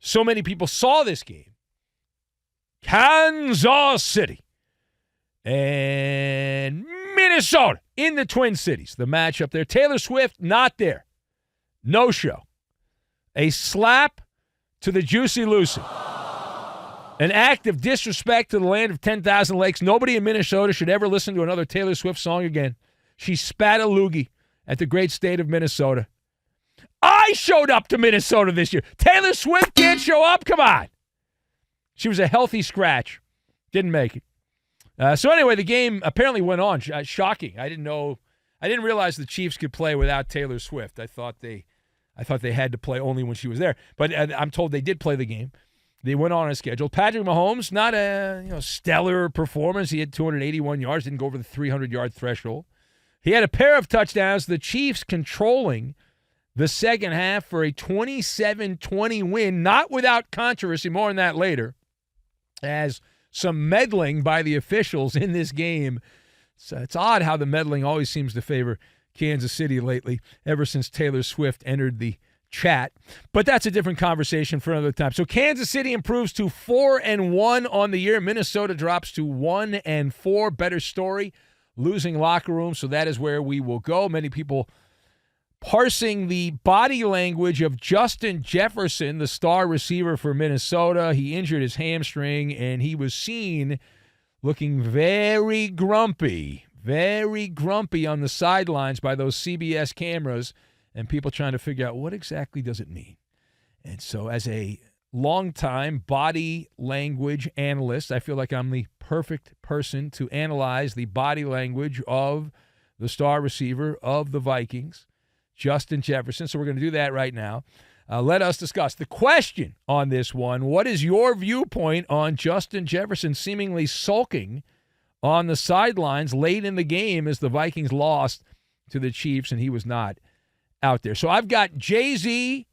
so many people saw this game. Kansas City and Minnesota in the Twin Cities, the matchup there. Taylor Swift, not there. No show. A slap to the Juicy Lucy. An act of disrespect to the land of 10,000 lakes. Nobody in Minnesota should ever listen to another Taylor Swift song again. She spat a loogie at the great state of Minnesota. I showed up to Minnesota this year. Taylor Swift can't show up? Come on. She was a healthy scratch. Didn't make it. So anyway, the game apparently went on. Shocking. I didn't realize the Chiefs could play without Taylor Swift. I thought they had to play only when she was there. But I'm told they did play the game. They went on a schedule. Patrick Mahomes, not a stellar performance. He had 281 yards, didn't go over the 300-yard threshold. He had a pair of touchdowns. The Chiefs controlling the second half for a 27-20 win, not without controversy. More on that later, as some meddling by the officials in this game. So it's odd how the meddling always seems to favor Kansas City lately, ever since Taylor Swift entered the chat. But that's a different conversation for another time. So Kansas City improves to 4-1 on the year. Minnesota drops to 1-4. Better story, losing locker room. So that is where we will go. Many people parsing the body language of Justin Jefferson, the star receiver for Minnesota. He injured his hamstring, and he was seen looking very grumpy on the sidelines by those CBS cameras, and people trying to figure out what exactly does it mean. And so as a longtime body language analyst, I feel like I'm the perfect person to analyze the body language of the star receiver of the Vikings, Justin Jefferson. So we're going to do that right now. Let us discuss the question on this one. What is your viewpoint on Justin Jefferson seemingly sulking on the sidelines late in the game as the Vikings lost to the Chiefs and he was not out there? So I've got Jay-Z,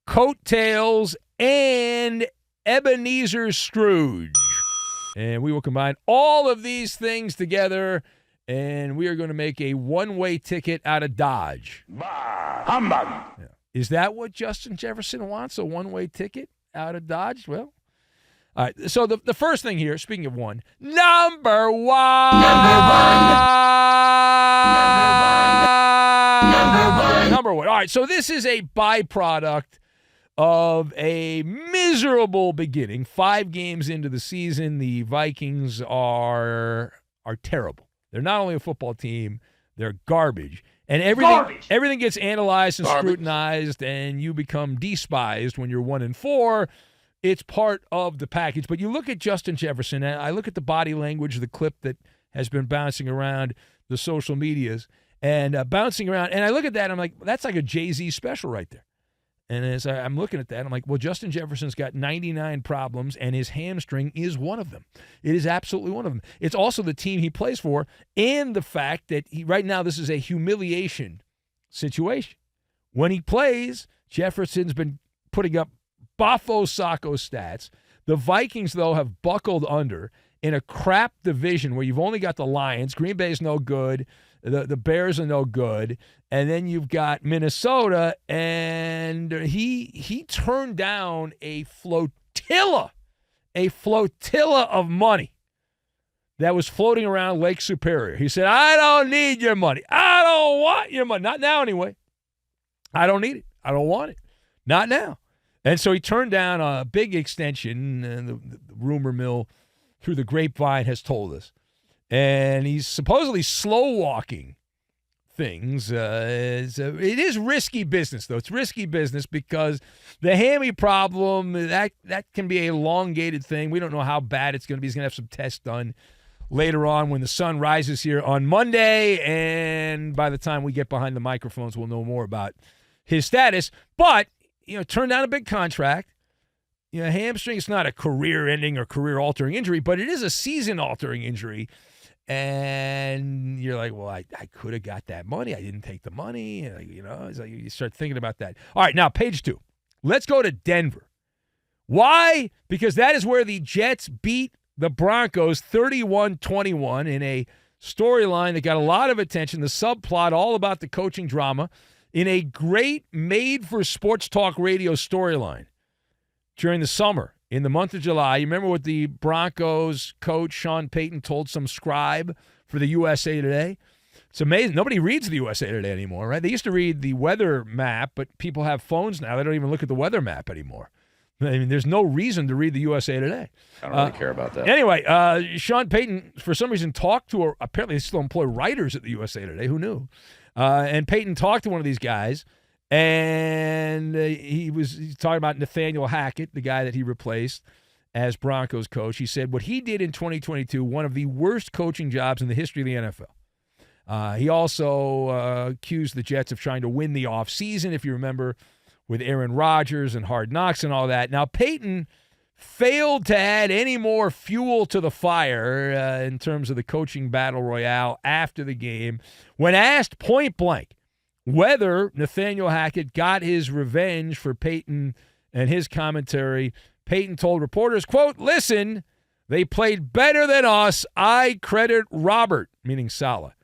Coattails, and Ebenezer Scrooge. And we will combine all of these things together, and we are going to make a one-way ticket out of Dodge. Bah, humbug. Yeah. Is that what Justin Jefferson wants, a one-way ticket out of Dodge? Well, all right. So the first thing here, speaking of one, number one. All right, so this is a byproduct of a miserable beginning. 5 games into the season, the Vikings are terrible. They're not only a football team, they're garbage. And everything gets analyzed and scrutinized, and you become despised when you're 1-4. It's part of the package. But you look at Justin Jefferson, and I look at the body language, the clip that has been bouncing around the social medias, and bouncing around. And I look at that, and I'm like, that's like a Jay-Z special right there. And as I'm looking at that, I'm like, well, Justin Jefferson's got 99 problems, and his hamstring is one of them. It is absolutely one of them. It's also the team he plays for, and the fact that right now this is a humiliation situation. When he plays, Jefferson's been putting up Buffo-Sacco stats. The Vikings, though, have buckled under in a crap division where you've only got the Lions. Green Bay's no good. The Bears are no good. And then you've got Minnesota, and he turned down a flotilla of money that was floating around Lake Superior. He said, I don't need your money. I don't want your money. Not now, anyway. I don't need it. I don't want it. Not now. And so he turned down a big extension, the rumor mill through the grapevine has told us. And he's supposedly slow-walking things. It is risky business, though. It's risky business because the hammy problem, that can be a elongated thing. We don't know how bad it's going to be. He's going to have some tests done later on when the sun rises here on Monday. And by the time we get behind the microphones, we'll know more about his status. But, turned down a big contract. Hamstring is not a career-ending or career-altering injury, but it is a season-altering injury. And you're like, well, I could have got that money. I didn't take the money. It's like you start thinking about that. All right, now, page 2. Let's go to Denver. Why? Because that is where the Jets beat the Broncos 31-21 in a storyline that got a lot of attention, the subplot all about the coaching drama, in a great made-for-sports talk radio storyline. during the summer, in the month of July. You remember what the Broncos coach, Sean Payton, told some scribe for the USA Today? It's amazing. Nobody reads the USA Today anymore, right? They used to read the weather map, but people have phones now. They don't even look at the weather map anymore. I mean, there's no reason to read the USA Today. I don't really care about that. Anyway, Sean Payton, for some reason, talked to, apparently they still employ writers at the USA Today. Who knew? And Payton talked to one of these guys, and he's talking about Nathaniel Hackett, the guy that he replaced as Broncos coach. He said what he did in 2022, one of the worst coaching jobs in the history of the NFL. He also accused the Jets of trying to win the offseason, if you remember, with Aaron Rodgers and Hard Knocks and all that. Now, Payton failed to add any more fuel to the fire in terms of the coaching battle royale after the game. When asked point blank whether Nathaniel Hackett got his revenge for Payton and his commentary, Payton told reporters, quote, "Listen, they played better than us. I credit Robert," meaning Saleh,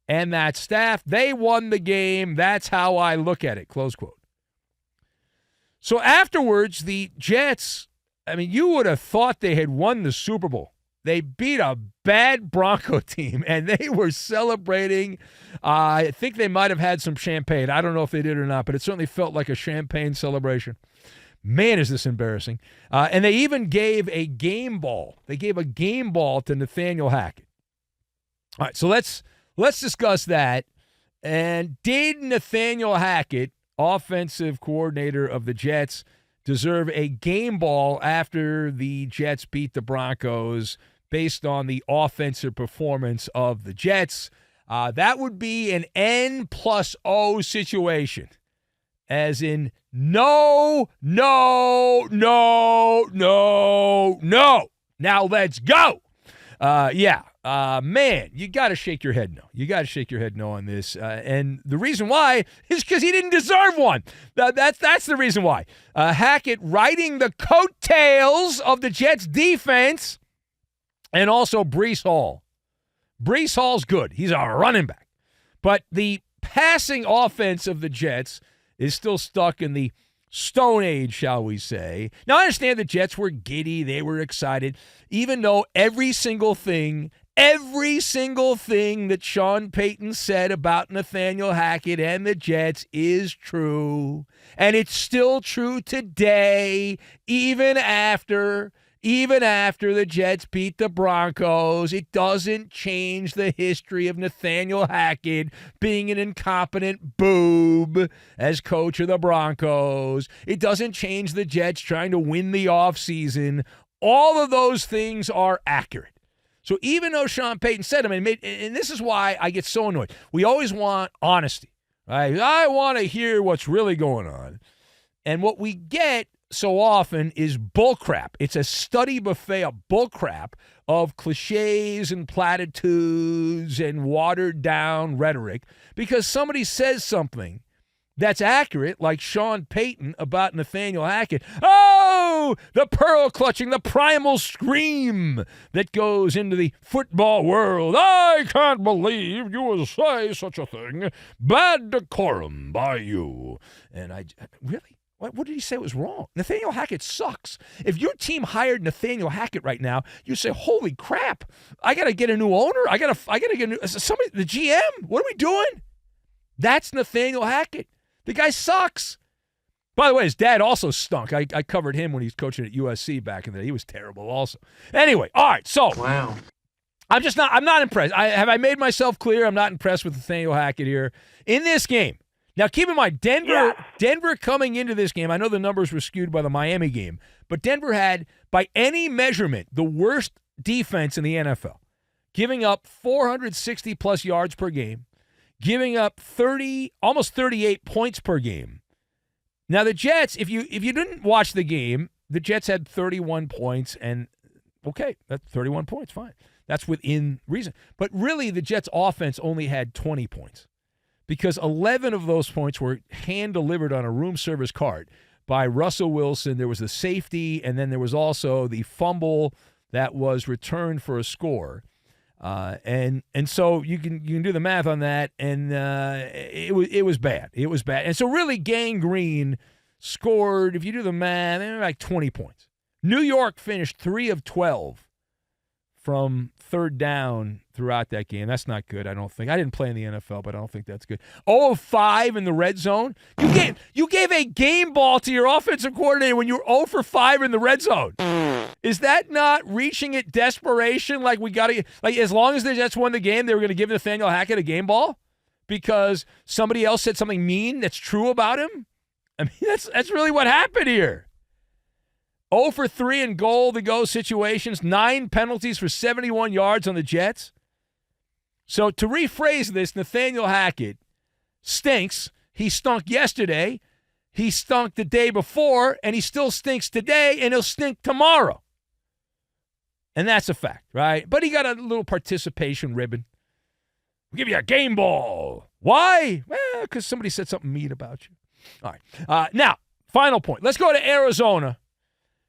"and that staff. They won the game. That's how I look at it," close quote. So afterwards, the Jets, I mean, you would have thought they had won the Super Bowl. They beat a bad Bronco team, and they were celebrating. I think they might have had some champagne. I don't know if they did or not, but it certainly felt like a champagne celebration. Man, is this embarrassing. And they even gave a game ball. They gave a game ball to Nathaniel Hackett. All right, so let's discuss that. And did Nathaniel Hackett, offensive coordinator of the Jets, deserve a game ball after the Jets beat the Broncos based on the offensive performance of the Jets? That would be an N+O situation, as in no. Now let's go. Man, you got to shake your head no. You got to shake your head no on this. And the reason why is because he didn't deserve one. That's the reason why. Hackett riding the coattails of the Jets defense, and also Breece Hall. Breece Hall's good. He's a running back. But the passing offense of the Jets is still stuck in the Stone Age, shall we say. Now, I understand the Jets were giddy. They were excited, even though every single thing that Sean Payton said about Nathaniel Hackett and the Jets is true. And it's still true today, even after the Jets beat the Broncos. It doesn't change the history of Nathaniel Hackett being an incompetent boob as coach of the Broncos. It doesn't change the Jets trying to win the offseason. All of those things are accurate. So even though Sean Payton said them, and this is why I get so annoyed. We always want honesty. Right? I want to hear what's really going on. And what we get so often is bullcrap. It's a study buffet of bullcrap of cliches and platitudes and watered-down rhetoric because somebody says something that's accurate, like Sean Payton about Nathaniel Hackett. Oh, the pearl-clutching, the primal scream that goes into the football world. I can't believe you would say such a thing. Bad decorum by you. And really? What did he say was wrong? Nathaniel Hackett sucks. If your team hired Nathaniel Hackett right now, you say, "Holy crap! I got to get a new owner. I got to get somebody. The GM. What are we doing?" That's Nathaniel Hackett. The guy sucks. By the way, his dad also stunk. I covered him when he was coaching at USC back in the day. He was terrible also. Anyway, all right. So wow. I'm not impressed. Have I made myself clear? I'm not impressed with Nathaniel Hackett here in this game. Now, keep in mind, Denver coming into this game, I know the numbers were skewed by the Miami game, but Denver had, by any measurement, the worst defense in the NFL, giving up 460-plus yards per game, giving up almost 38 points per game. Now, the Jets, if you didn't watch the game, the Jets had 31 points, and okay, that's 31 points, fine. That's within reason. But really, the Jets' offense only had 20 points. Because 11 of those points were hand-delivered on a room service cart by Russell Wilson. There was the safety, and then there was also the fumble that was returned for a score. And so you can do the math on that, and it was bad. It was bad. And so really, Gang Green scored, if you do the math, like 20 points. New York finished 3 of 12 from third down throughout that game. That's not good, I don't think. I didn't play in the NFL, but I don't think that's good. 0 of 5 in the red zone. You gave a game ball to your offensive coordinator when you were 0 for 5 in the red zone. Is that not reaching at desperation? Like, we got to, like, as long as the Jets won the game, they were going to give Nathaniel Hackett a game ball because somebody else said something mean that's true about him? I mean, that's really what happened here. 0 for 3 in goal-to-go situations, 9 penalties for 71 yards on the Jets. So to rephrase this, Nathaniel Hackett stinks. He stunk yesterday. He stunk the day before, and he still stinks today, and he'll stink tomorrow. And that's a fact, right? But he got a little participation ribbon. We'll give you a game ball. Why? Well, because somebody said something mean about you. All right. Now, final point. Let's go to Arizona.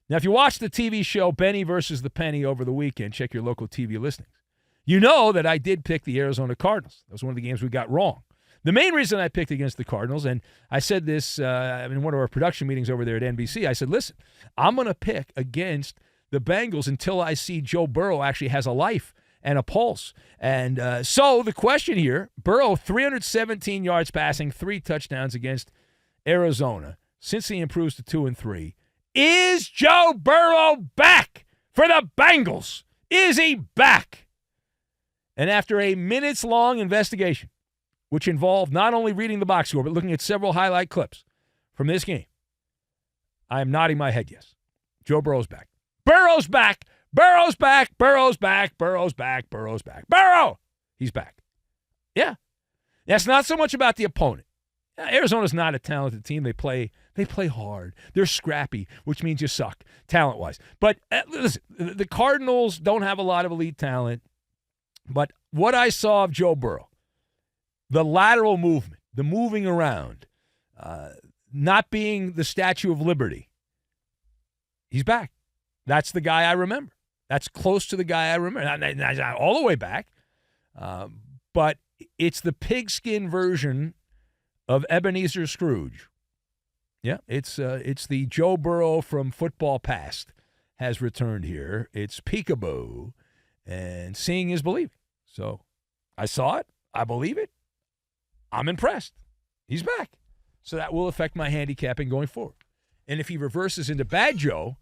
Now, if you watch the TV show Benny versus the Penny over the weekend, check your local TV listings. You know that I did pick the Arizona Cardinals. That was one of the games we got wrong. The main reason I picked against the Cardinals, and I said this in one of our production meetings over there at NBC, I said, listen, I'm going to pick against the Bengals until I see Joe Burrow actually has a life and a pulse. And so the question here, Burrow, 317 yards passing, 3 touchdowns against Arizona. Since he improves to 2-3, is Joe Burrow back for the Bengals? Is he back? And after a minutes-long investigation, which involved not only reading the box score, but looking at several highlight clips from this game, I am nodding my head yes. Joe Burrow's back. Burrow's back. Burrow's back. Burrow's back. Burrow's back. Burrow's back. Burrow! He's back. Yeah. That's not so much about the opponent. Arizona's not a talented team. They play hard. They're scrappy, which means you suck talent-wise. But listen, the Cardinals don't have a lot of elite talent. But what I saw of Joe Burrow, the lateral movement, the moving around, not being the Statue of Liberty, he's back. That's the guy I remember. That's close to the guy I remember. Not all the way back, but it's the pigskin version of Ebenezer Scrooge. Yeah, it's the Joe Burrow from football past has returned here. It's peekaboo, and seeing is believing. So I saw it. I believe it. I'm impressed. He's back. So that will affect my handicapping going forward. And if he reverses into bad Joe,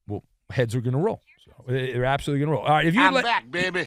well, heads are going to roll. So they're absolutely going to roll. All right, if you I'm back, baby.